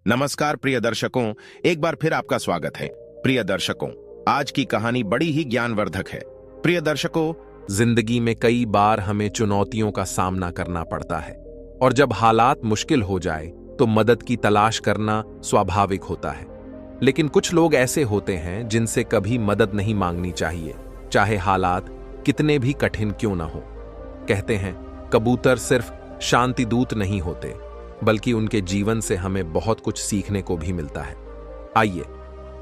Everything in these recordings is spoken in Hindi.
नमस्कार प्रिय दर्शकों, एक बार फिर आपका स्वागत है। प्रिय दर्शकों, आज की कहानी बड़ी ही ज्ञानवर्धक है। प्रिय दर्शकों, जिंदगी में कई बार हमें चुनौतियों का सामना करना पड़ता है और जब हालात मुश्किल हो जाए तो मदद की तलाश करना स्वाभाविक होता है। लेकिन कुछ लोग ऐसे होते हैं जिनसे कभी मदद नहीं मांगनी चाहिए, चाहे हालात कितने भी कठिन क्यों ना हो। कहते हैं कबूतर सिर्फ शांति दूत नहीं होते, बल्कि उनके जीवन से हमें बहुत कुछ सीखने को भी मिलता है। आइए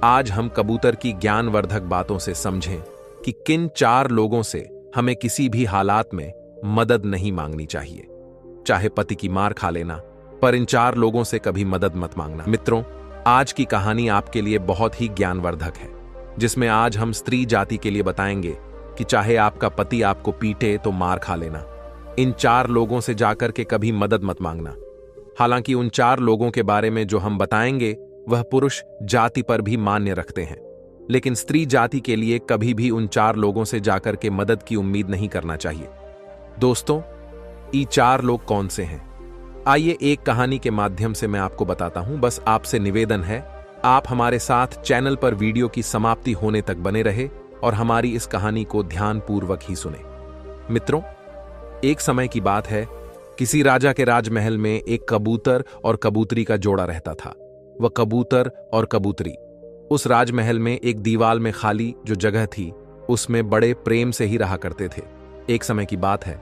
आज हम कबूतर की ज्ञानवर्धक बातों से समझें कि किन 4 लोगों से हमें किसी भी हालात में मदद नहीं मांगनी चाहिए। चाहे पति की मार खा लेना, पर इन 4 लोगों से कभी मदद मत मांगना। मित्रों, आज की कहानी आपके लिए बहुत ही ज्ञानवर्धक है, जिसमें आज हम स्त्री जाति के लिए बताएंगे कि चाहे आपका पति आपको पीटे तो मार खा लेना। इन 4 लोगों से जाकर के कभी मदद मत मांगना। हालांकि उन 4 लोगों के बारे में जो हम बताएंगे वह पुरुष जाति पर भी मान्य रखते हैं, लेकिन स्त्री जाति के लिए कभी भी उन 4 लोगों से जाकर के मदद की उम्मीद नहीं करना चाहिए। दोस्तों, ये 4 लोग कौन से हैं? आइए एक कहानी के माध्यम से मैं आपको बताता हूं। बस आपसे निवेदन है, आप हमारे साथ चैनल पर वीडियो की समाप्ति होने तक बने रहे और हमारी इस कहानी को ध्यानपूर्वक ही सुने। मित्रों, एक समय की बात है, किसी राजा के राजमहल में एक कबूतर और कबूतरी का जोड़ा रहता था। वह कबूतर और कबूतरी उस राजमहल में एक दीवार में खाली जो जगह थी उसमें बड़े प्रेम से ही रहा करते थे। एक समय की बात है,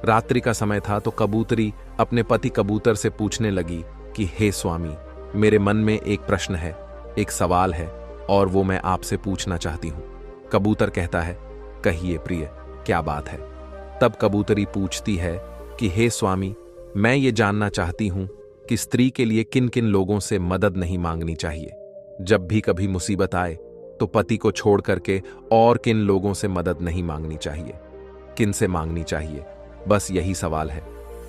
रात्रि का समय था, तो कबूतरी अपने पति कबूतर से पूछने लगी कि हे स्वामी, मेरे मन में एक प्रश्न है, एक सवाल है और वो मैं आपसे पूछना चाहती हूं। कबूतर कहता है, कहिए प्रिय, क्या बात है? तब कबूतरी पूछती है कि हे स्वामी, मैं ये जानना चाहती हूं कि स्त्री के लिए किन किन लोगों से मदद नहीं मांगनी चाहिए। जब भी कभी मुसीबत आए तो पति को छोड़ करके और किन लोगों से मदद नहीं मांगनी चाहिए, किन से मांगनी चाहिए? बस यही सवाल है।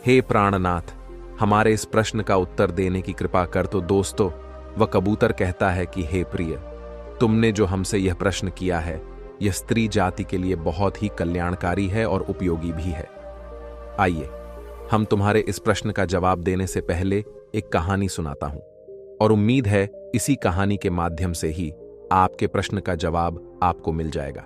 हे प्राणनाथ, हमारे इस प्रश्न का उत्तर देने की कृपा कर। तो दोस्तों, वह कबूतर कहता है कि हे प्रिय, तुमने जो हमसे यह प्रश्न किया है यह स्त्री जाति के लिए बहुत ही कल्याणकारी है और उपयोगी भी है। आइए हम तुम्हारे इस प्रश्न का जवाब देने से पहले एक कहानी सुनाता हूं और उम्मीद है इसी कहानी के माध्यम से ही आपके प्रश्न का जवाब आपको मिल जाएगा।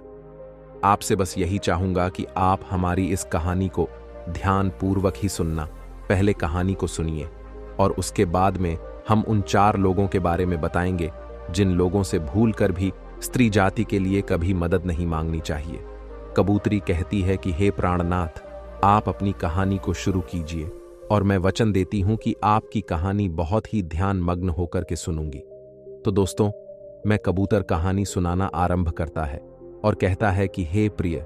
आपसे बस यही चाहूंगा कि आप हमारी इस कहानी को ध्यानपूर्वक ही सुनना। पहले कहानी को सुनिए और उसके बाद में हम उन 4 लोगों के बारे में बताएंगे जिन लोगों से भूल कर भी स्त्री जाति के लिए कभी मदद नहीं मांगनी चाहिए। कबूतरी कहती है कि हे प्राणनाथ, आप अपनी कहानी को शुरू कीजिए और मैं वचन देती हूं कि आपकी कहानी बहुत ही ध्यान मग्न होकर के सुनूंगी। तो दोस्तों, मैं कबूतर कहानी सुनाना आरंभ करता है और कहता है कि हे प्रिय,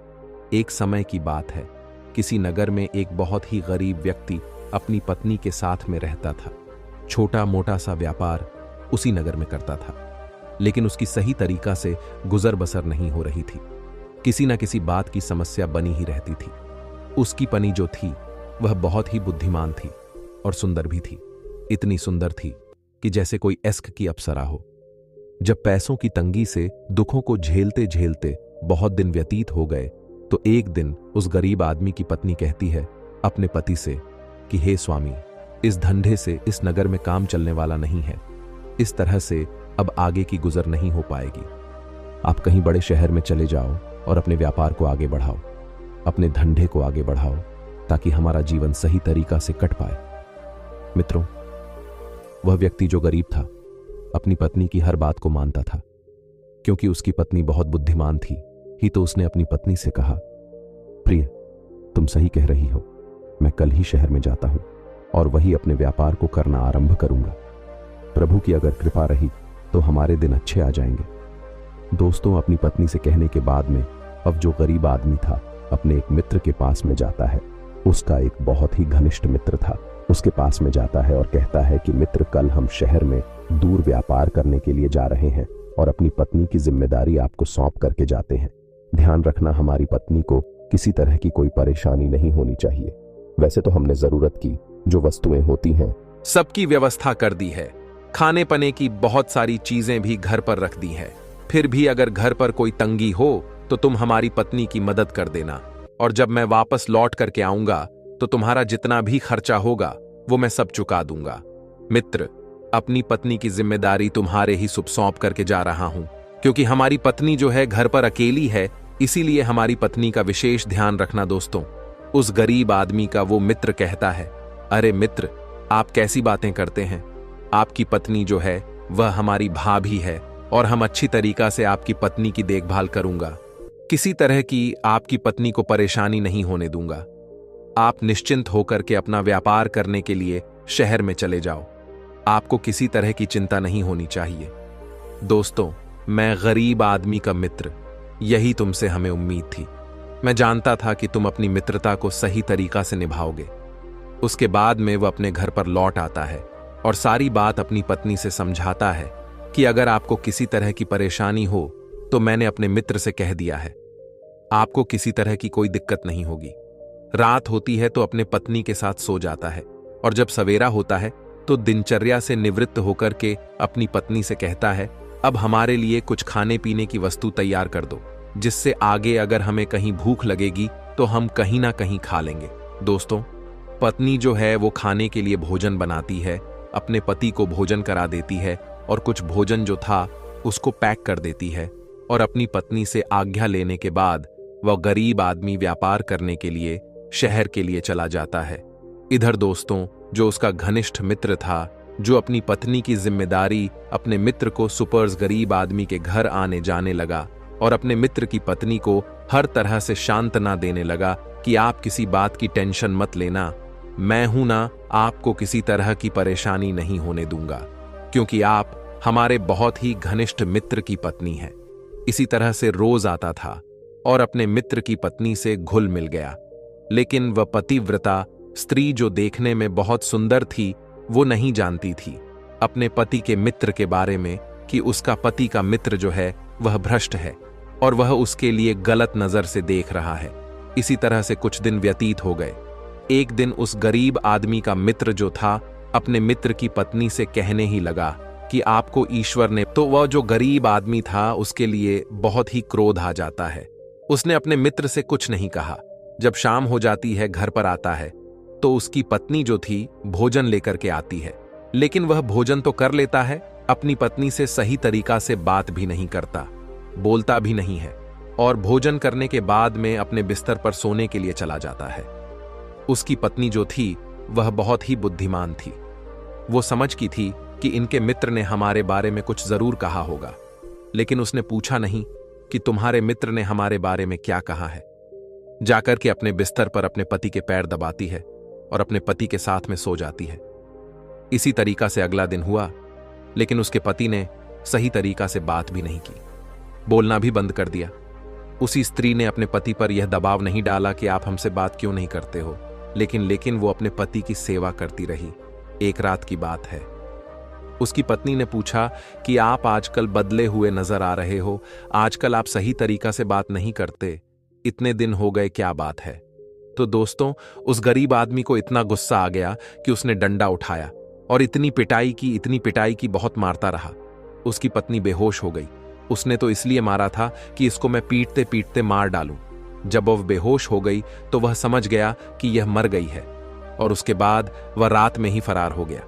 एक समय की बात है, किसी नगर में एक बहुत ही गरीब व्यक्ति अपनी पत्नी के साथ में रहता था। छोटा मोटा सा व्यापार उसी नगर में करता था, लेकिन उसकी सही तरीका से गुजर बसर नहीं हो रही थी। किसी न किसी बात की समस्या बनी ही रहती थी। उसकी पत्नी जो थी वह बहुत ही बुद्धिमान थी और सुंदर भी थी। इतनी सुंदर थी कि जैसे कोई इश्क की अप्सरा हो। जब पैसों की तंगी से दुखों को झेलते झेलते बहुत दिन व्यतीत हो गए तो एक दिन उस गरीब आदमी की पत्नी कहती है अपने पति से कि हे स्वामी, इस धंधे से इस नगर में काम चलने वाला नहीं है। इस तरह से अब आगे की गुजर नहीं हो पाएगी। आप कहीं बड़े शहर में चले जाओ और अपने व्यापार को आगे बढ़ाओ, अपने धंधे को आगे बढ़ाओ, ताकि हमारा जीवन सही तरीका से कट पाए। मित्रों, वह व्यक्ति जो गरीब था अपनी पत्नी की हर बात को मानता था। क्योंकि उसकी पत्नी बहुत बुद्धिमान थी ही तो उसने अपनी पत्नी से कहा, प्रिय, तुम सही कह रही हो, मैं कल ही शहर में जाता हूं और वही अपने व्यापार को करना आरंभ करूंगा। प्रभु की अगर कृपा रही तो हमारे दिन अच्छे आ जाएंगे। दोस्तों, अपनी पत्नी से कहने के बाद में अब जो गरीब आदमी था अपने एक मित्र के पास में जाता है। उसका एक बहुत ही घनिष्ठ मित्र था। उसके पास में जाता है और कहता है कि मित्र, कल हम शहर में दूर व्यापार करने के लिए जा रहे हैं और अपनी पत्नी की जिम्मेदारी आपको सौंप करके जाते हैं। ध्यान रखना, हमारी पत्नी को किसी तरह की कोई परेशानी नहीं होनी चाहिए। वैसे तो हमने जरूरत की जो वस्तुएं होती हैं सबकी व्यवस्था कर दी है, खाने पने की बहुत सारी चीजें भी घर पर रख दी है। फिर भी अगर घर पर कोई तंगी हो तो तुम हमारी पत्नी की मदद कर देना, और जब मैं वापस लौट करके आऊंगा तो तुम्हारा जितना भी खर्चा होगा वो मैं सब चुका दूंगा। मित्र, अपनी पत्नी की जिम्मेदारी तुम्हारे ही सौंप करके जा रहा हूं, क्योंकि हमारी पत्नी जो है घर पर अकेली है, इसीलिए हमारी पत्नी का विशेष ध्यान रखना। दोस्तों, उस गरीब आदमी का वो मित्र कहता है, अरे मित्र, आप कैसी बातें करते हैं? आपकी पत्नी जो है वह हमारी भाभी है और हम अच्छी तरीका से आपकी पत्नी की देखभाल करूंगा। किसी तरह की आपकी पत्नी को परेशानी नहीं होने दूंगा। आप निश्चिंत होकर के अपना व्यापार करने के लिए शहर में चले जाओ। आपको किसी तरह की चिंता नहीं होनी चाहिए। दोस्तों, मैं गरीब आदमी का मित्र, यही तुमसे हमें उम्मीद थी। मैं जानता था कि तुम अपनी मित्रता को सही तरीका से निभाओगे। उसके बाद में वह अपने घर पर लौट आता है और सारी बात अपनी पत्नी से समझाता है कि अगर आपको किसी तरह की परेशानी हो तो मैंने अपने मित्र से कह दिया है, आपको किसी तरह की कोई दिक्कत नहीं होगी। रात होती है तो अपने पत्नी के साथ सो जाता है और जब सवेरा होता है तो दिनचर्या से निवृत्त होकर के अपनी पत्नी से कहता है, अब हमारे लिए कुछ खाने पीने की वस्तु तैयार कर दो, जिससे आगे अगर हमें कहीं भूख लगेगी तो हम कहीं ना कहीं खा लेंगे। दोस्तों, पत्नी जो है वो खाने के लिए भोजन बनाती है, अपने पति को भोजन करा देती है और कुछ भोजन जो था उसको पैक कर देती है और अपनी पत्नी से आज्ञा लेने के बाद वह गरीब आदमी व्यापार करने के लिए शहर के लिए चला जाता है। इधर दोस्तों, जो उसका घनिष्ठ मित्र था, जो अपनी पत्नी की जिम्मेदारी अपने मित्र को सुपर्स गरीब आदमी के घर आने जाने लगा और अपने मित्र की पत्नी को हर तरह से सांत्वना देने लगा कि आप किसी बात की टेंशन मत लेना, मैं हूं ना, आपको किसी तरह की परेशानी नहीं होने दूंगा, क्योंकि आप हमारे बहुत ही घनिष्ठ मित्र की पत्नी हैं। इसी तरह से रोज आता था और अपने मित्र की पत्नी से घुल मिल गया। लेकिन वह पतिव्रता स्त्री जो देखने में बहुत सुंदर थी, वो नहीं जानती थी अपने पति के मित्र के बारे में कि उसका पति का मित्र जो है वह भ्रष्ट है और वह उसके लिए गलत नजर से देख रहा है। इसी तरह से कुछ दिन व्यतीत हो गए। एक दिन उस गरीब आदमी का मित्र जो था अपने मित्र की पत्नी से कहने ही लगा कि आपको ईश्वर ने, तो वह जो गरीब आदमी था उसके लिए बहुत ही क्रोध आ जाता है। उसने अपने मित्र से कुछ नहीं कहा। जब शाम हो जाती है, घर पर आता है तो उसकी पत्नी जो थी भोजन लेकर के आती है, लेकिन वह भोजन तो कर लेता है, अपनी पत्नी से सही तरीका से बात भी नहीं करता, बोलता भी नहीं है और भोजन करने के बाद में अपने बिस्तर पर सोने के लिए चला जाता है। उसकी पत्नी जो थी वह बहुत ही बुद्धिमान थी। वो समझ की थी कि इनके मित्र ने हमारे बारे में कुछ जरूर कहा होगा, लेकिन उसने पूछा नहीं कि तुम्हारे मित्र ने हमारे बारे में क्या कहा है। जाकर के अपने बिस्तर पर अपने पति के पैर दबाती है और अपने पति के साथ में सो जाती है। इसी तरीका से अगला दिन हुआ, लेकिन उसके पति ने सही तरीका से बात भी नहीं की, बोलना भी बंद कर दिया। उसी स्त्री ने अपने पति पर यह दबाव नहीं डाला कि आप हमसे बात क्यों नहीं करते हो, लेकिन वो अपने पति की सेवा करती रही। एक रात की बात है, उसकी पत्नी ने पूछा कि आप आजकल बदले हुए नजर आ रहे हो, आजकल आप सही तरीका से बात नहीं करते, इतने दिन हो गए, क्या बात है? तो दोस्तों, उस गरीब आदमी को इतना गुस्सा आ गया कि उसने डंडा उठाया और इतनी पिटाई की, बहुत मारता रहा। उसकी पत्नी बेहोश हो गई। उसने तो इसलिए मारा था कि इसको मैं पीटते पीटते मार डालूं। जब वह बेहोश हो गई तो वह समझ गया कि यह मर गई है और उसके बाद वह रात में ही फरार हो गया।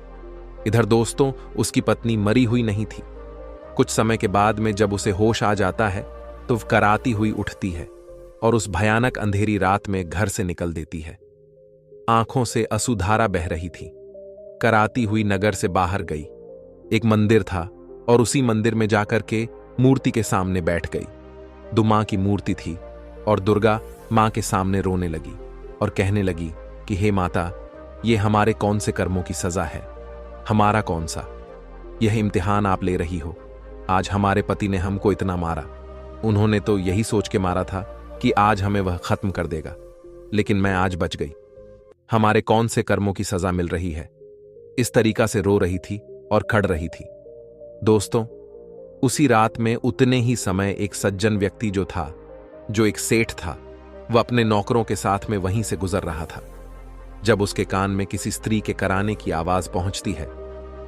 इधर दोस्तों, उसकी पत्नी मरी हुई नहीं थी। कुछ समय के बाद में जब उसे होश आ जाता है तो वह कराती हुई उठती है और उस भयानक अंधेरी रात में घर से निकल देती है। आंखों से अश्रुधारा बह रही थी। कराती हुई नगर से बाहर गई। एक मंदिर था और उसी मंदिर में जाकर के मूर्ति के सामने बैठ गई। दुर्गा की मूर्ति थी और दुर्गा मां के सामने रोने लगी और कहने लगी कि हे माता, ये हमारे कौन से कर्मों की सजा है, हमारा कौन सा यह इम्तिहान आप ले रही हो। आज हमारे पति ने हमको इतना मारा, उन्होंने तो यही सोच के मारा था कि आज हमें वह खत्म कर देगा, लेकिन मैं आज बच गई, हमारे कौन से कर्मों की सजा मिल रही है। इस तरीका से रो रही थी और खड़ रही थी। दोस्तों, उसी रात में उतने ही समय एक सज्जन व्यक्ति जो था, जो एक सेठ था, वह अपने नौकरों के साथ में वहीं से गुजर रहा था। जब उसके कान में किसी स्त्री के कराने की आवाज पहुंचती है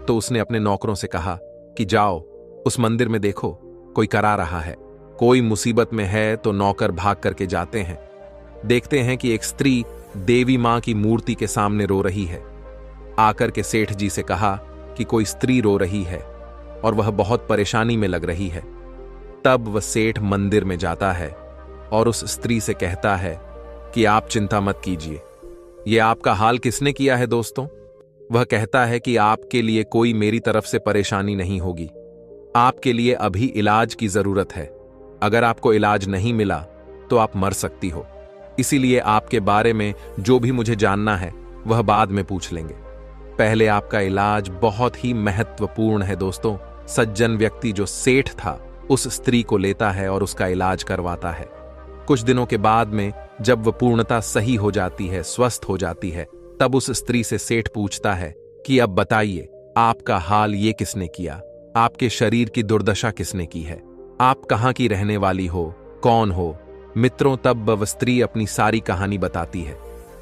तो उसने अपने नौकरों से कहा कि जाओ उस मंदिर में देखो, कोई करा रहा है। कोई मुसीबत में है तो नौकर भाग करके जाते हैं, देखते हैं कि एक स्त्री देवी मां की मूर्ति के सामने रो रही है। आकर के सेठ जी से कहा कि कि कोई स्त्री रो रही है और वह बहुत परेशानी में लग रही है। तब वह सेठ मंदिर में जाता है और उस स्त्री से कहता है कि आप चिंता मत कीजिए, ये आपका हाल किसने किया है दोस्तों? वह कहता है कि आपके लिए कोई मेरी तरफ से परेशानी नहीं होगी, आपके लिए अभी इलाज की जरूरत है। अगर आपको इलाज नहीं मिला तो आप मर सकती हो, इसीलिए आपके बारे में जो भी मुझे जानना है वह बाद में पूछ लेंगे। पहले आपका इलाज बहुत ही महत्वपूर्ण है दोस्तों। सज्जन व्यक्ति जो सेठ था उस स्त्री को लेता है और उसका इलाज करवाता है। कुछ दिनों के बाद में जब वह पूर्णतः सही हो जाती है, स्वस्थ हो जाती है, तब उस स्त्री से सेठ पूछता है कि अब बताइए आपका हाल ये किसने किया, आपके शरीर की दुर्दशा किसने की है, आप कहाँ की रहने वाली हो, कौन हो? मित्रों, तब वह स्त्री अपनी सारी कहानी बताती है।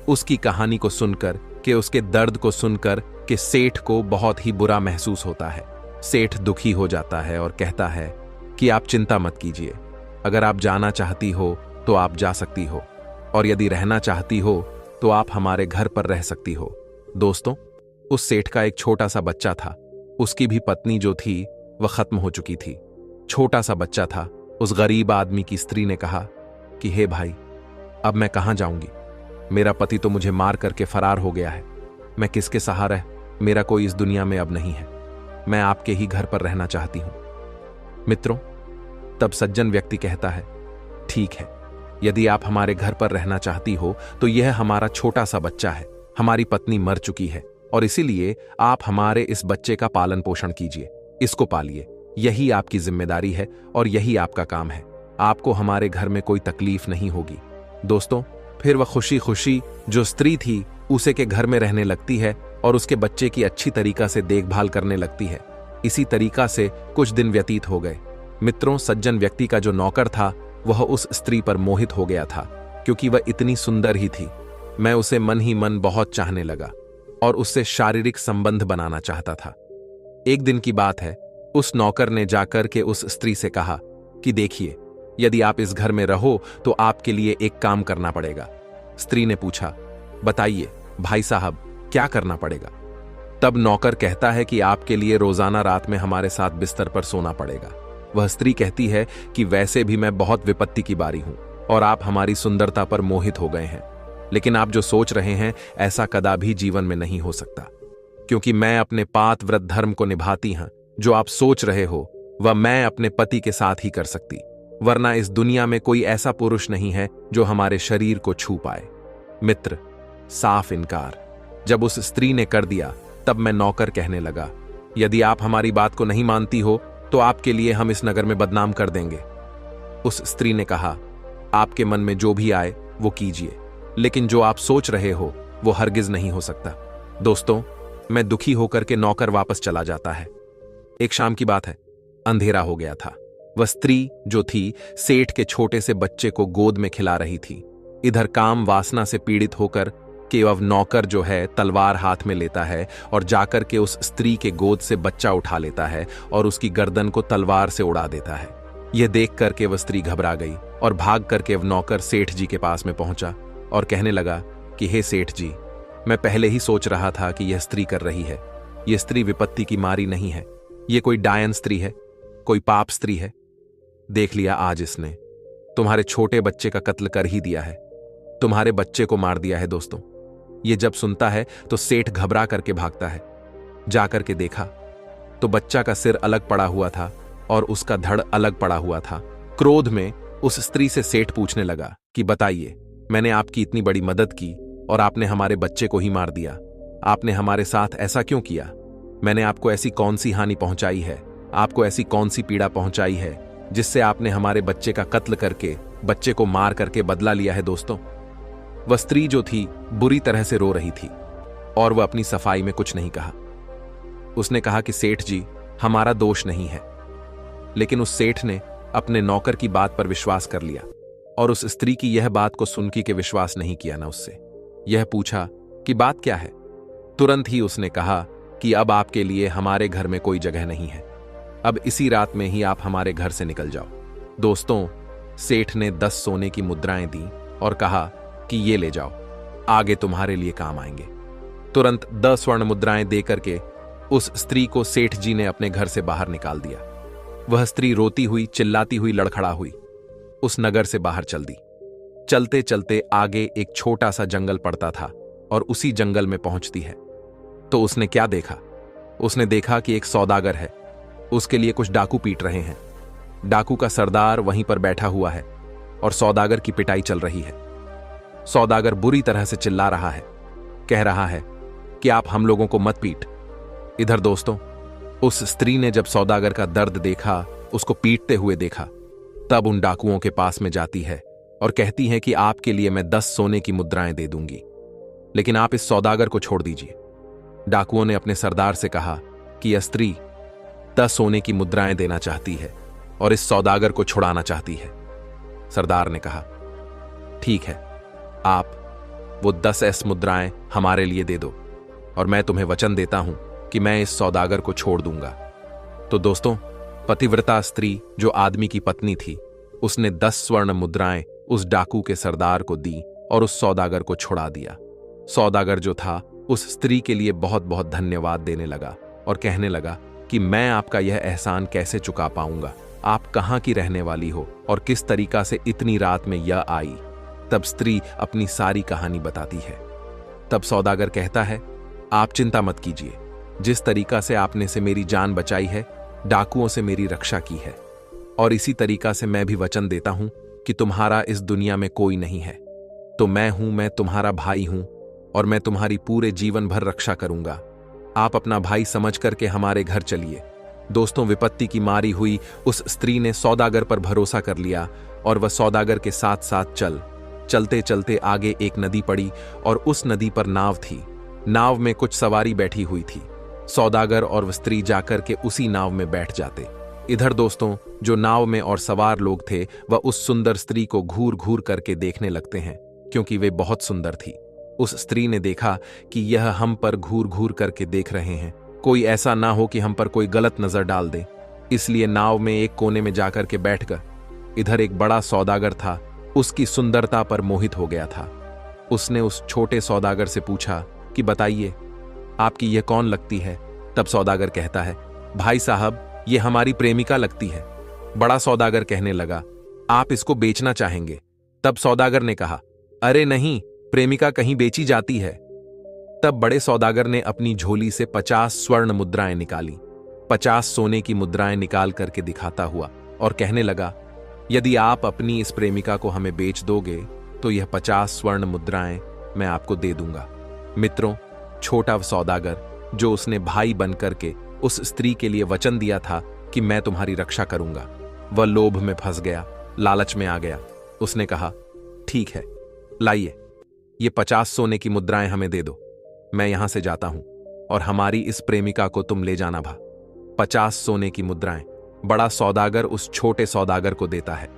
उसकी कहानी को सुनकर कि उसके दर्द को सुनकर कि सेठ को बहुत ही बुरा महसूस होता है। सेठ दुखी हो जाता है और कहता है कि आप चिंता मत कीजिए, अगर आप जाना चाहती हो तो आप जा सकती हो, और यदि रहना चाहती हो तो आप हमारे घर पर रह सकती हो। दोस्तों, उस सेठ का एक छोटा सा बच्चा था। उसकी भी पत्नी जो थी वह खत्म हो चुकी थी। छोटा सा बच्चा था। उस गरीब आदमी की स्त्री ने कहा कि हे भाई, अब मैं कहां जाऊंगी? मेरा पति तो मुझे मार करके फरार हो गया है, मैं किसके सहारे? मेरा कोई इस दुनिया में अब नहीं है, मैं आपके ही घर पर रहना चाहती हूं। मित्रों, तब सज्जन व्यक्ति कहता है ठीक है, यदि आप हमारे घर पर रहना चाहती हो तो यह हमारा छोटा सा बच्चा है, हमारी पत्नी मर चुकी है और इसीलिए आप हमारे इस बच्चे का पालन पोषण कीजिए, इसको पालिए, यही आपकी जिम्मेदारी है और यही आपका काम है। आपको हमारे घर में कोई तकलीफ नहीं होगी। दोस्तों, फिर वह खुशी खुशी जो स्त्री थी उसे के घर में रहने लगती है और उसके बच्चे की अच्छी तरीका से देखभाल करने लगती है। इसी तरीका से कुछ दिन व्यतीत हो गए। मित्रों, सज्जन व्यक्ति का जो नौकर था वह उस स्त्री पर मोहित हो गया था, क्योंकि वह इतनी सुंदर ही थी। मैं उसे मन ही मन बहुत चाहने लगा और उससे शारीरिक संबंध बनाना चाहता था। एक दिन की बात है, उस नौकर ने जाकर के उस स्त्री से कहा कि देखिए, यदि आप इस घर में रहो तो आपके लिए एक काम करना पड़ेगा। स्त्री ने पूछा, बताइए भाई साहब, क्या करना पड़ेगा? तब नौकर कहता है कि आपके लिए रोजाना रात में हमारे साथ बिस्तर पर सोना पड़ेगा। वह स्त्री कहती है कि वैसे भी मैं बहुत विपत्ति की बारी हूं और आप हमारी सुंदरता पर मोहित हो गए हैं, लेकिन आप जो सोच रहे हैं ऐसा कदापि जीवन में नहीं हो सकता, क्योंकि मैं अपने पात व्रत धर्म को निभाती हूं। जो आप सोच रहे हो वह मैं अपने पति के साथ ही कर सकती, वरना इस दुनिया में कोई ऐसा पुरुष नहीं है जो हमारे शरीर को छू पाए। मित्र, साफ इनकार जब उस स्त्री ने कर दिया, तब मैं नौकर कहने लगा, यदि आप हमारी बात को नहीं मानती हो तो आपके लिए हम इस नगर में बदनाम कर देंगे। उस स्त्री ने कहा, आपके मन में जो भी आए वो कीजिए, लेकिन जो आप सोच रहे हो वो हरगिज नहीं हो सकता। दोस्तों, मैं दुखी होकर के नौकर वापस चला जाता है। एक शाम की बात है, अंधेरा हो गया था। वह स्त्री जो थी सेठ के छोटे से बच्चे को गोद में खिला रही थी। इधर काम वासना से पीड़ित होकर कि अब नौकर जो है तलवार हाथ में लेता है और जाकर के उस स्त्री के गोद से बच्चा उठा लेता है और उसकी गर्दन को तलवार से उड़ा देता है। यह देख करके वह स्त्री घबरा गई और भाग करके वह नौकर सेठ जी के पास में पहुंचा और कहने लगा कि हे सेठ जी, मैं पहले ही सोच रहा था कि यह स्त्री कर रही है। यह स्त्री विपत्ति की मारी नहीं है, यह कोई डायन स्त्री है, कोई पाप स्त्री है। देख लिया, आज इसने तुम्हारे छोटे बच्चे का कत्ल कर ही दिया है, तुम्हारे बच्चे को मार दिया है। दोस्तों, ये जब सुनता है तो सेठ घबरा करके भागता है। जाकर के देखा तो बच्चा का सिर अलग पड़ा हुआ था और उसका धड़ अलग पड़ा हुआ था। क्रोध में उस स्त्री से सेठ पूछने लगा कि बताइए, मैंने आपकी इतनी बड़ी मदद की और आपने हमारे बच्चे को ही मार दिया, आपने हमारे साथ ऐसा क्यों किया? मैंने आपको ऐसी कौन सी हानि पहुंचाई है, आपको ऐसी कौन सी पीड़ा पहुंचाई है जिससे आपने हमारे बच्चे का कत्ल करके, बच्चे को मार करके बदला लिया है? दोस्तों, वह स्त्री जो थी बुरी तरह से रो रही थी और वह अपनी सफाई में कुछ नहीं कहा। उसने कहा कि सेठ जी, हमारा दोष नहीं है। लेकिन उस सेठ ने अपने नौकर की बात पर विश्वास कर लिया और उस स्त्री की यह बात को सुनकर के विश्वास नहीं किया ना उससे। यह पूछा कि बात क्या है? तुरंत ही उसने कहा कि अब आपके लिए हमारे घर में कोई जगह नहीं है, अब इसी रात में ही आप हमारे घर से निकल जाओ। दोस्तों, सेठ ने 10 सोने की मुद्राएं दी और कहा कि ये ले जाओ, आगे तुम्हारे लिए काम आएंगे। तुरंत 10 स्वर्ण मुद्राएं देकर के उस स्त्री को सेठ जी ने अपने घर से बाहर निकाल दिया। वह स्त्री रोती हुई, चिल्लाती हुई लड़खड़ा हुई उस नगर से बाहर चल दी। चलते चलते आगे एक छोटा सा जंगल पड़ता था और उसी जंगल में पहुंचती है तो उसने क्या देखा? उसने देखा कि एक सौदागर है, उसके लिए कुछ डाकू पीट रहे हैं। डाकू का सरदार वहीं पर बैठा हुआ है और सौदागर की पिटाई चल रही है। सौदागर बुरी तरह से चिल्ला रहा है, कह रहा है कि आप हम लोगों को मत पीट। इधर दोस्तों, उस स्त्री ने जब सौदागर का दर्द देखा, उसको पीटते हुए देखा, तब उन डाकुओं के पास में जाती है और कहती है कि आपके लिए मैं 10 सोने की मुद्राएं दे दूंगी, लेकिन आप इस सौदागर को छोड़ दीजिए। डाकुओं ने अपने सरदार से कहा कि यह स्त्री 10 सोने की मुद्राएं देना चाहती है और इस सौदागर को छुड़ाना चाहती है। सरदार ने कहा, ठीक है, आप वो 10 मुद्राएं हमारे लिए दे दो और मैं तुम्हें वचन देता हूं कि मैं इस सौदागर को छोड़ दूंगा। तो दोस्तों, पतिव्रता स्त्री जो आदमी की पत्नी थी, उसने 10 स्वर्ण मुद्राएं उस डाकू के सरदार को दी और उस सौदागर को छुड़ा दिया। सौदागर जो था उस स्त्री के लिए बहुत बहुत धन्यवाद देने लगा और कहने लगा कि मैं आपका यह एहसान कैसे चुका पाऊंगा, आप कहां की रहने वाली हो और किस तरीका से इतनी रात में यह आई। तब स्त्री अपनी सारी कहानी बताती है। तब सौदागर कहता है, आप चिंता मत कीजिए, जिस तरीका से आपने से मेरी जान बचाई है, डाकुओं से मेरी रक्षा की है, और इसी तरीका से मैं भी वचन देता हूं कि तुम्हारा इस दुनिया में कोई नहीं है, तो मैं तुम्हारा भाई हूं और मैं तुम्हारी पूरे जीवन भर रक्षा करूंगा। आप अपना भाई समझ करके हमारे घर चलिए। दोस्तों, विपत्ति की मारी हुई उस स्त्री ने सौदागर पर भरोसा कर लिया और वह सौदागर के साथ साथ चलते चलते आगे एक नदी पड़ी और उस नदी पर नाव थी। नाव में कुछ सवारी बैठी हुई थी। सौदागर और वह स्त्री जाकर के उसी नाव में बैठ जाते। इधर दोस्तों, जो नाव में और सवार लोग थे, वह उस सुंदर स्त्री को घूर घूर करके देखने लगते हैं, क्योंकि वे बहुत सुंदर थी। उस स्त्री ने देखा कि यह हम पर घूर घूर करके देख रहे हैं, कोई ऐसा ना हो कि हम पर कोई गलत नजर डाल दे, इसलिए नाव में एक कोने में जाकर के बैठकर इधर एक बड़ा सौदागर था, उसकी सुंदरता पर मोहित हो गया था। उसने उस छोटे सौदागर से पूछा कि बताइए, आपकी यह कौन लगती है? तब सौदागर कहता है, भाई साहब, ये हमारी प्रेमिका लगती है। बड़ा सौदागर कहने लगा, आप इसको बेचना चाहेंगे? तब सौदागर ने कहा, अरे नहीं, प्रेमिका कहीं बेची जाती है। तब बड़े सौदागर ने अपनी झोली से 50 स्वर्ण मुद्राएं निकाली, 50 सोने की मुद्राएं निकाल करके दिखाता हुआ और कहने लगा, यदि आप अपनी इस प्रेमिका को हमें बेच दोगे तो यह 50 स्वर्ण मुद्राएं मैं आपको दे दूंगा। मित्रों, छोटा सौदागर जो उसने भाई बन करके उस स्त्री के लिए वचन दिया था कि मैं तुम्हारी रक्षा करूंगा, वह लोभ में फंस गया, लालच में आ गया। उसने कहा, ठीक है, लाइए, ये 50 सोने की मुद्राएं हमें दे दो, मैं यहां से जाता हूं और हमारी इस प्रेमिका को तुम ले जाना भा। 50 सोने की मुद्राएं बड़ा सौदागर उस छोटे सौदागर को देता है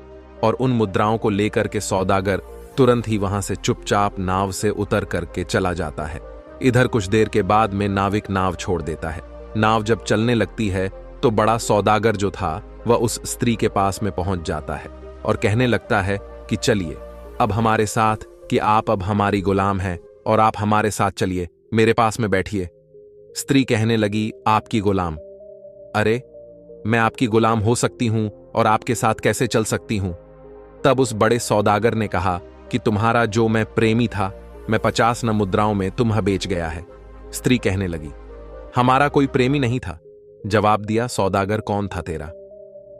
और उन मुद्राओं को लेकर के सौदागर तुरंत ही वहां से चुपचाप नाव से उतर करके चला जाता है। इधर कुछ देर के बाद में नाविक नाव छोड़ देता है। नाव जब चलने लगती है तो बड़ा सौदागर जो था वह उस स्त्री के पास में पहुंच जाता है और कहने लगता है कि चलिए अब हमारे साथ, कि आप अब हमारी गुलाम हैं और आप हमारे साथ चलिए, मेरे पास में बैठिए। स्त्री कहने लगी, आपकी गुलाम? अरे, मैं आपकी गुलाम हो सकती हूं और आपके साथ कैसे चल सकती हूं? तब उस बड़े सौदागर ने कहा कि तुम्हारा जो मैं प्रेमी था, मैं 50 मुद्राओं में तुम्हें बेच गया है। स्त्री कहने लगी, हमारा कोई प्रेमी नहीं था। जवाब दिया सौदागर, कौन था तेरा?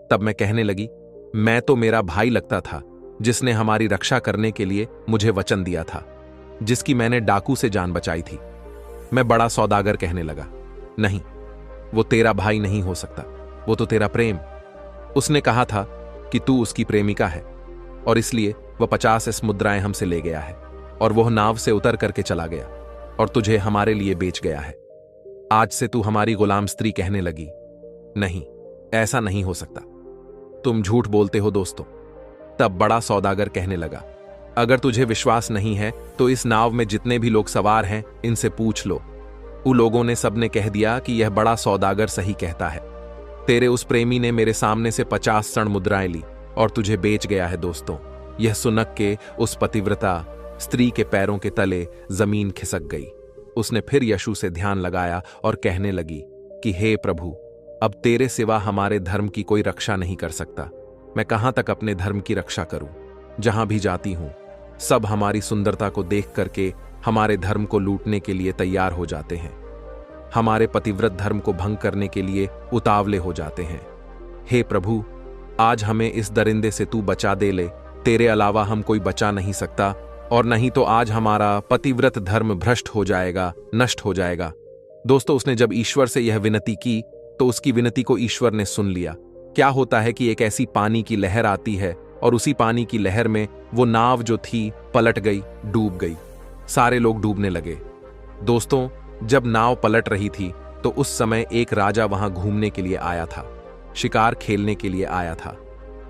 तब मैं कहने लगी, मैं तो मेरा भाई लगता था, जिसने हमारी रक्षा करने के लिए मुझे वचन दिया था, जिसकी मैंने डाकू से जान बचाई थी। मैं बड़ा सौदागर कहने लगा, नहीं, वो तेरा भाई नहीं हो सकता, वो तो तेरा प्रेम। उसने कहा था कि तू उसकी प्रेमिका है और इसलिए वह 50 मुद्राएं हमसे ले गया है और वह नाव से उतर करके चला गया और तुझे हमारे लिए बेच गया है। आज से तू हमारी गुलाम स्त्री कहने लगी। नहीं, ऐसा नहीं हो सकता, तुम झूठ बोलते हो दोस्तों। तब बड़ा सौदागर कहने लगा, अगर तुझे विश्वास नहीं है तो इस नाव में जितने भी लोग सवार हैं इनसे पूछ लो। उन लोगों ने सबने कह दिया कि यह बड़ा सौदागर सही कहता है। तेरे उस प्रेमी ने मेरे सामने से 50 स्वर्ण मुद्राएं ली और तुझे बेच गया है। दोस्तों, यह सुनक के उस पतिव्रता स्त्री के पैरों के तले जमीन खिसक गई। उसने फिर यशु से ध्यान लगाया और कहने लगी, कि हे प्रभु, अब तेरे सिवा हमारे धर्म की कोई रक्षा नहीं कर सकता। मैं कहां तक अपने धर्म की रक्षा करूं? जहां भी जाती हूं सब हमारी सुंदरता को देख करके हमारे धर्म को लूटने के लिए तैयार हो जाते हैं, हमारे पतिव्रत धर्म को भंग करने के लिए उतावले हो जाते हैं। हे प्रभु, आज हमें इस दरिंदे से तू बचा दे ले, तेरे अलावा हम कोई बचा नहीं सकता, और नहीं तो आज हमारा पतिव्रत धर्म भ्रष्ट हो जाएगा, नष्ट हो जाएगा। दोस्तों, उसने जब ईश्वर से यह विनती की तो उसकी विनती को ईश्वर ने सुन लिया। क्या होता है कि एक ऐसी पानी की लहर आती है और उसी पानी की लहर में वो नाव जो थी पलट गई, डूब गई। सारे लोग डूबने लगे। दोस्तों, जब नाव पलट रही थी तो उस समय एक राजा वहां घूमने के लिए आया था, शिकार खेलने के लिए आया था।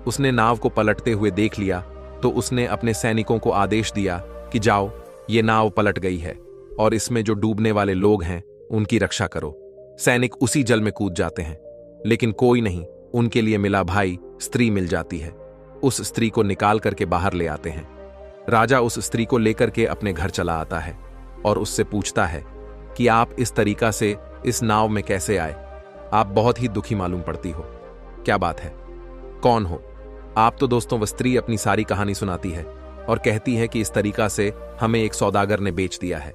उसने नाव को पलटते हुए देख लिया तो उसने अपने सैनिकों को आदेश दिया कि जाओ, ये नाव पलट गई है और इसमें जो डूबने वाले लोग हैं उनकी रक्षा करो। सैनिक उसी जल में कूद जाते हैं, लेकिन कोई नहीं उनके लिए मिला। भाई, स्त्री मिल जाती है। उस स्त्री को निकाल करके बाहर ले आते हैं। राजा उस स्त्री को लेकर के अपने घर चला आता है और उससे पूछता है कि आप इस तरीका से इस नाव में कैसे आए? आप बहुत ही दुखी मालूम पड़ती हो। क्या बात है? कौन हो आप? तो दोस्तों, वह स्त्री अपनी सारी कहानी सुनाती है और कहती है कि इस तरीका से हमें एक सौदागर ने बेच दिया है।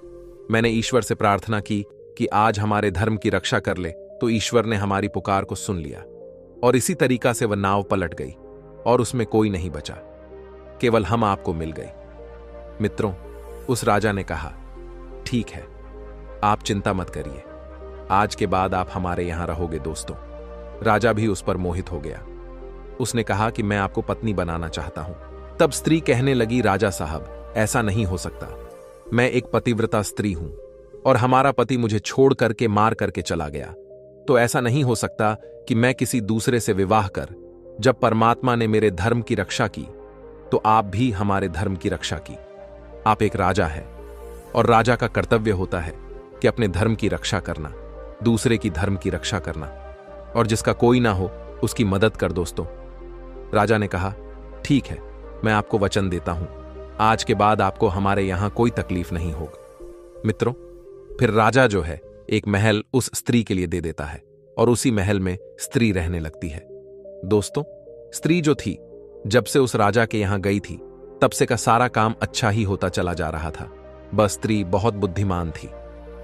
मैंने ईश्वर से प्रार्थना की कि आज हमारे धर्म की रक्षा कर ले, तो ईश्वर ने हमारी पुकार को सुन लिया और इसी तरीका से वह नाव पलट गई और उसमें कोई नहीं बचा, केवल हम आपको मिल गए। मित्रों, उस राजा ने कहा, ठीक है, आप चिंता मत करिए, आज के बाद आप हमारे यहां रहोगे। दोस्तों, राजा भी उस पर मोहित हो गया। उसने कहा कि मैं आपको पत्नी बनाना चाहता हूं। तब स्त्री कहने लगी, राजा साहब, ऐसा नहीं हो सकता। मैं एक पतिव्रता स्त्री हूं और हमारा पति मुझे छोड़ करके मार करके चला गया, तो ऐसा नहीं हो सकता कि मैं किसी दूसरे से विवाह कर, जब परमात्मा ने मेरे धर्म की रक्षा की तो आप भी हमारे धर्म की रक्षा की। आप एक राजा है और राजा का कर्तव्य होता है कि अपने धर्म की रक्षा करना, दूसरे की धर्म की रक्षा करना, और जिसका कोई ना हो उसकी मदद कर। दोस्तों, राजा ने कहा, ठीक है, मैं आपको वचन देता हूं, आज के बाद आपको हमारे यहां कोई तकलीफ नहीं होगी। मित्रों, फिर राजा जो है एक महल उस स्त्री के लिए दे देता है और उसी महल में स्त्री रहने लगती है। दोस्तों, स्त्री जो थी जब से उस राजा के यहां गई थी तब से का सारा काम अच्छा ही होता चला जा रहा था। बस स्त्री बहुत बुद्धिमान थी।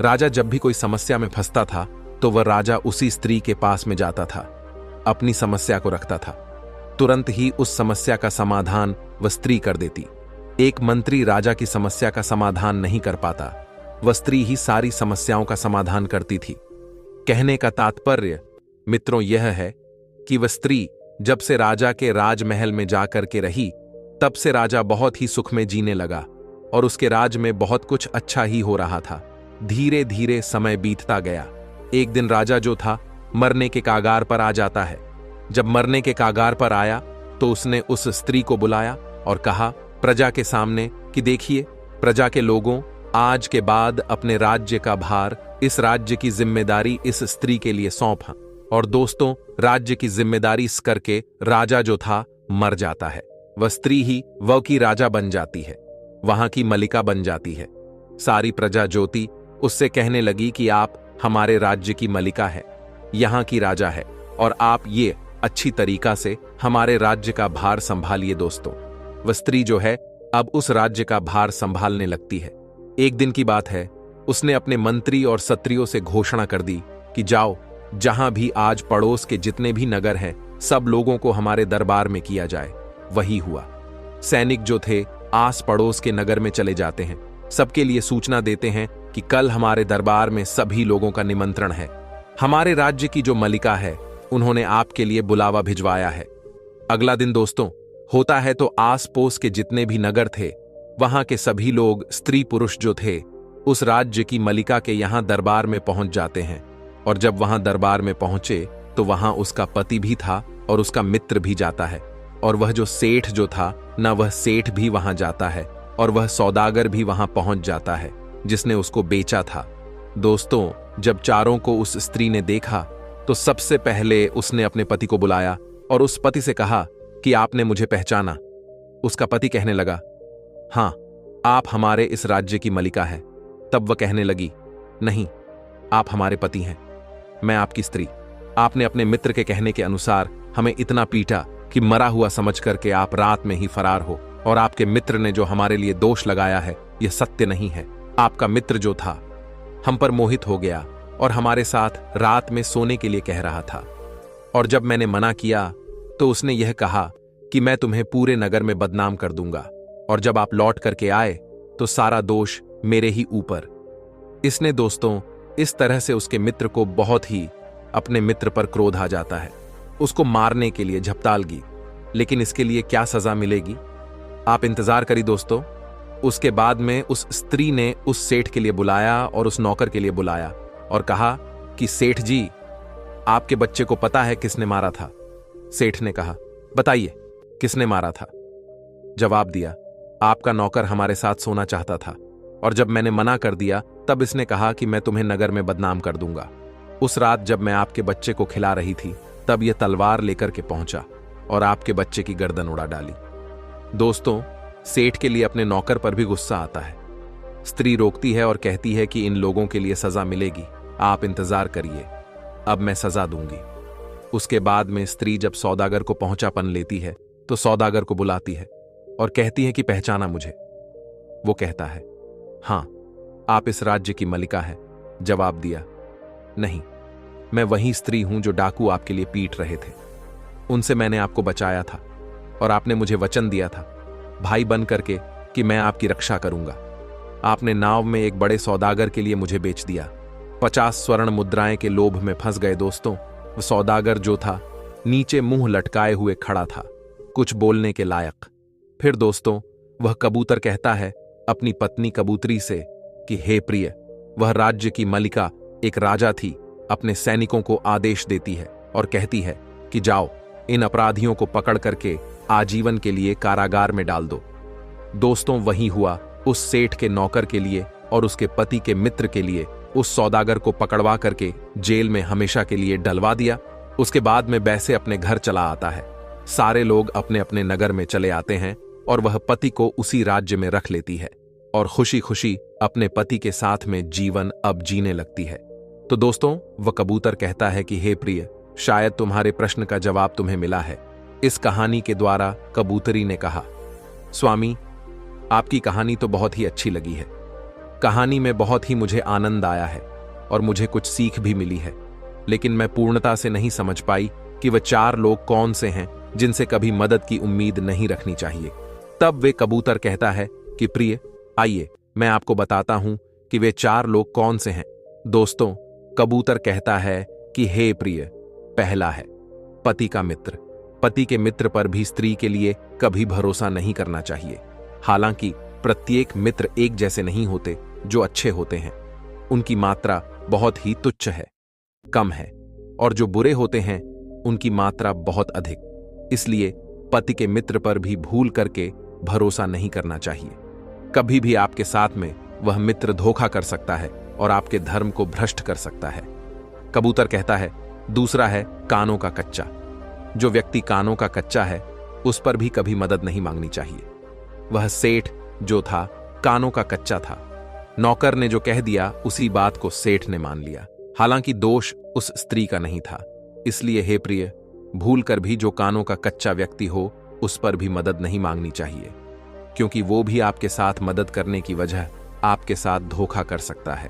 राजा जब भी कोई समस्या में फंसता था तो वह राजा उसी स्त्री के पास में जाता था, अपनी समस्या को रखता था, तुरंत ही उस समस्या का समाधान वह स्त्री कर देती। एक मंत्री राजा की समस्या का समाधान नहीं कर पाता, वह स्त्री ही सारी समस्याओं का समाधान करती थी। कहने का तात्पर्य मित्रों यह है कि वह स्त्री जब से राजा के राजमहल में जाकर के रही तब से राजा बहुत ही सुख में जीने लगा और उसके राज में बहुत कुछ अच्छा ही हो रहा था। धीरे धीरे समय बीतता गया। एक दिन राजा जो था मरने के कागार पर आ जाता है। जब मरने के कागार पर आया तो उसने उस स्त्री को बुलाया और कहा प्रजा के सामने कि देखिए प्रजा के लोगों, आज के बाद अपने राज्य का भार, इस राज्य की जिम्मेदारी इस स्त्री के लिए सौंपा। और दोस्तों, राज्य की जिम्मेदारी इस करके राजा जो था मर जाता है। वह स्त्री ही वह की राजा बन जाती है, वहां की मलिका बन जाती है। सारी प्रजा ज्योति उससे कहने लगी कि आप हमारे राज्य की मलिका है, यहां की राजा है और आप ये अच्छी तरीका से हमारे राज्य का भार संभालिए। दोस्तों, वह स्त्री जो है अब उस राज्य का भार संभालने लगती है। एक दिन की बात है, उसने अपने मंत्री और सत्रियों से घोषणा कर दी कि जाओ, जहां भी आज पड़ोस के जितने भी नगर हैं सब लोगों को हमारे दरबार में किया जाए। वही हुआ। सैनिक जो थे आस पड़ोस के नगर में चले जाते हैं, सबके लिए सूचना देते हैं कि कल हमारे दरबार में सभी लोगों का निमंत्रण है। हमारे राज्य की जो मलिका है उन्होंने आपके लिए बुलावा भिजवाया है। अगला दिन दोस्तों होता है तो आस पोस के जितने भी नगर थे वहां के सभी लोग, स्त्री पुरुष जो थे, उस राज्य की मलिका के यहां दरबार में पहुंच जाते हैं। और जब वहां दरबार में पहुंचे तो वहां उसका पति भी था और उसका मित्र भी जाता है, और वह जो सेठ जो था ना, वह सेठ भी वहां जाता है और वह सौदागर भी वहां पहुंच जाता है जिसने उसको बेचा था। दोस्तों, जब चारों को उस स्त्री ने देखा तो सबसे पहले उसने अपने पति को बुलाया और उस पति से कहा कि आपने मुझे पहचाना। उसका पति कहने लगा, हां, आप हमारे इस राज्य की मलिका है। तब वह कहने लगी, नहीं, आप हमारे पति हैं। मैं आपकी स्त्री। आपने अपने मित्र के कहने के अनुसार हमें इतना पीटा कि मरा हुआ समझ करके आप रात में ही फरार हो, और आपके मित्र ने जो हमारे लिए दोष लगाया है यह सत्य नहीं है। आपका मित्र जो था हम पर मोहित हो गया और हमारे साथ रात में सोने के लिए कह रहा था, और जब मैंने मना किया तो उसने यह कहा कि मैं तुम्हें पूरे नगर में बदनाम कर दूंगा, और जब आप लौट करके आए तो सारा दोष मेरे ही ऊपर। इसने दोस्तों इस तरह से उसके मित्र को बहुत ही अपने मित्र पर क्रोध आ जाता है, उसको मारने के लिए झपटालगी। लेकिन इसके लिए क्या सजा मिलेगी आप इंतजार करिए दोस्तों। उसके बाद में उस स्त्री ने उस सेठ के लिए बुलाया और उस नौकर के लिए बुलाया और कहा कि सेठ जी, आपके बच्चे को पता है किसने मारा था? सेठ ने कहा, बताइए किसने मारा था? जवाब दिया, आपका नौकर हमारे साथ सोना चाहता था, और जब मैंने मना कर दिया तब इसने कहा कि मैं तुम्हें नगर में बदनाम कर दूंगा। उस रात जब मैं आपके बच्चे को खिला रही थी तब यह तलवार लेकर के पहुंचा और आपके बच्चे की गर्दन उड़ा डाली। दोस्तों, सेठ के लिए अपने नौकर पर भी गुस्सा आता है। स्त्री रोकती है और कहती है कि इन लोगों के लिए सजा मिलेगी, आप इंतजार करिए, अब मैं सजा दूंगी। उसके बाद में स्त्री जब सौदागर को पहुंचापन लेती है तो सौदागर को बुलाती है और कहती है कि पहचाना मुझे। वो कहता है, हां, आप इस राज्य की मलिका है। जवाब दिया, नहीं, मैं वही स्त्री हूं जो डाकू आपके लिए पीट रहे थे। उनसे मैंने आपको बचाया था और आपने मुझे वचन दिया था भाई बन करके कि मैं आपकी रक्षा करूंगा। आपने नाव में एक बड़े सौदागर के लिए मुझे बेच दिया। 50 स्वर्ण मुद्राएं के लोभ में फंस गए दोस्तों। वो सौदागर जो था नीचे मुंह लटकाए हुए खड़ा था, कुछ बोलने के लायक। फिर दोस्तों वह कबूतर कहता है अपनी पत्नी कबूतरी से कि हे प्रिय, वह राज्य की मलिका एक राजा थी, अपने सैनिकों को आदेश देती है और कहती है कि जाओ इन अपराधियों को पकड़ करके आजीवन के लिए कारागार में डाल दो। दोस्तों वही हुआ उस सेठ के नौकर के लिए और उसके पति के मित्र के लिए। उस सौदागर को पकड़वा करके जेल में हमेशा के लिए डलवा दिया। उसके बाद में बैसे अपने घर चला आता है। सारे लोग अपने अपने नगर में चले आते हैं और वह पति को उसी राज्य में रख लेती है और खुशी खुशी अपने पति के साथ में जीवन अब जीने लगती है। तो दोस्तों वह कबूतर कहता है कि हे प्रिय, शायद तुम्हारे प्रश्न का जवाब तुम्हें मिला है। इस कहानी के द्वारा कबूतरी ने कहा, स्वामी, आपकी कहानी तो बहुत ही अच्छी लगी है। कहानी में बहुत ही मुझे आनंद आया है और मुझे कुछ सीख भी मिली है, लेकिन मैं पूर्णता से नहीं समझ पाई कि वह 4 लोग कौन से हैं जिनसे कभी मदद की उम्मीद नहीं रखनी चाहिए। तब वे कबूतर कहता है कि प्रिय, आइए मैं आपको बताता हूं कि वे 4 लोग कौन से हैं। दोस्तों कबूतर कहता है कि हे प्रिय, पहला है पति का मित्र। पति के मित्र पर भी स्त्री के लिए कभी भरोसा नहीं करना चाहिए। हालांकि प्रत्येक मित्र एक जैसे नहीं होते। जो अच्छे होते हैं उनकी मात्रा बहुत ही तुच्छ है, कम है, और जो बुरे होते हैं उनकी मात्रा बहुत अधिक। इसलिए पति के मित्र पर भी भूल करके भरोसा नहीं करना चाहिए। कभी भी आपके साथ में वह मित्र धोखा कर सकता है और आपके धर्म को भ्रष्ट कर सकता है। कबूतर कहता है दूसरा है कानों का कच्चा। जो व्यक्ति कानों का कच्चा है उस पर भी कभी मदद नहीं मांगनी चाहिए। वह सेठ जो था कानों का कच्चा था। नौकर ने जो कह दिया उसी बात को सेठ ने मान लिया। हालांकि दोष उस स्त्री का नहीं था। इसलिए हे प्रिय, भूल कर भी जो कानों का कच्चा व्यक्ति हो उस पर भी मदद नहीं मांगनी चाहिए, क्योंकि वो भी आपके साथ मदद करने की वजह आपके साथ धोखा कर सकता है।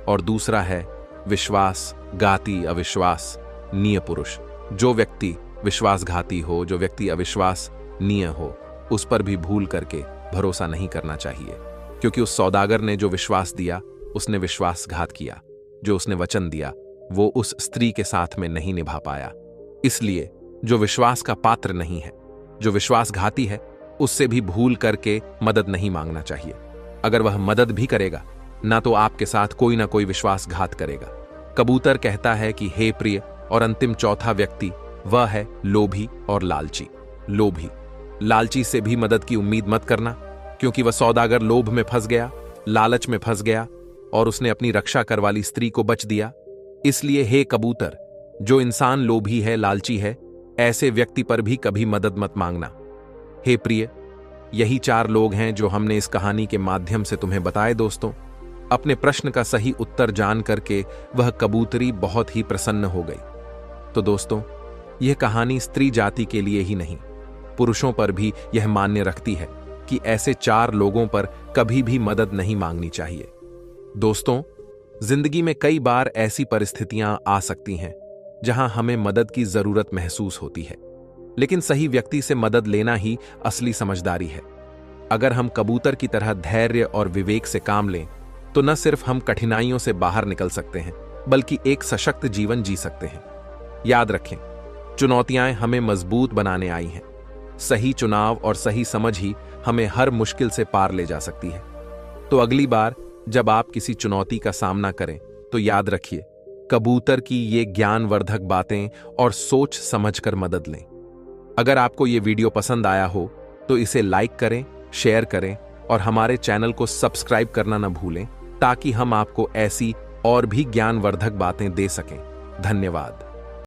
और दूसरा है विश्वासघाती अविश्वसनीय पुरुष। जो व्यक्ति विश्वासघाती हो, जो व्यक्ति अविश्वसनीय हो, उस पर भी भूल करके भरोसा नहीं करना चाहिए, क्योंकि उस सौदागर ने जो विश्वास दिया उसने विश्वासघात किया। जो उसने वचन दिया वो उस स्त्री के साथ में नहीं निभा पाया। इसलिए जो विश्वास का पात्र नहीं है, जो विश्वासघाती है, उससे भी भूल करके मदद नहीं मांगना चाहिए। अगर वह मदद भी करेगा ना तो आपके साथ कोई ना कोई विश्वासघात करेगा। कबूतर कहता है कि हे प्रिय, और अंतिम चौथा व्यक्ति वह है लोभी और लालची। लोभी, लालची से भी मदद की उम्मीद मत करना, क्योंकि वह सौदागर लोभ में फंस गया, लालच में फंस गया और उसने अपनी रक्षा करवाली स्त्री को बच दिया। इसलिए हे कबूतर, जो इंसान लोभी है, लालची है, ऐसे व्यक्ति पर भी कभी मदद मत मांगना। हे प्रिय, यही 4 लोग हैं जो हमने इस कहानी के माध्यम से तुम्हें बताए दोस्तों। अपने प्रश्न का सही उत्तर जान करके वह कबूतरी बहुत ही प्रसन्न हो गई। तो दोस्तों, यह कहानी स्त्री जाति के लिए ही नहीं, पुरुषों पर भी यह मान्य रखती है कि ऐसे 4 लोगों पर कभी भी मदद नहीं मांगनी चाहिए। दोस्तों, जिंदगी में कई बार ऐसी परिस्थितियां आ सकती हैं जहां हमें मदद की जरूरत महसूस होती है, लेकिन सही व्यक्ति से मदद लेना ही असली समझदारी है। अगर हम कबूतर की तरह धैर्य और विवेक से काम लें तो न सिर्फ हम कठिनाइयों से बाहर निकल सकते हैं, बल्कि एक सशक्त जीवन जी सकते हैं। याद रखें, चुनौतियां हमें मजबूत बनाने आई हैं। सही चुनाव और सही समझ ही हमें हर मुश्किल से पार ले जा सकती है। तो अगली बार जब आप किसी चुनौती का सामना करें तो याद रखिए, कबूतर की ये ज्ञानवर्धक बातें और सोच समझकर मदद लें। अगर आपको ये वीडियो पसंद आया हो तो इसे लाइक करें, शेयर करें और हमारे चैनल को सब्सक्राइब करना न भूलें, ताकि हम आपको ऐसी और भी ज्ञानवर्धक बातें दे सकें। धन्यवाद।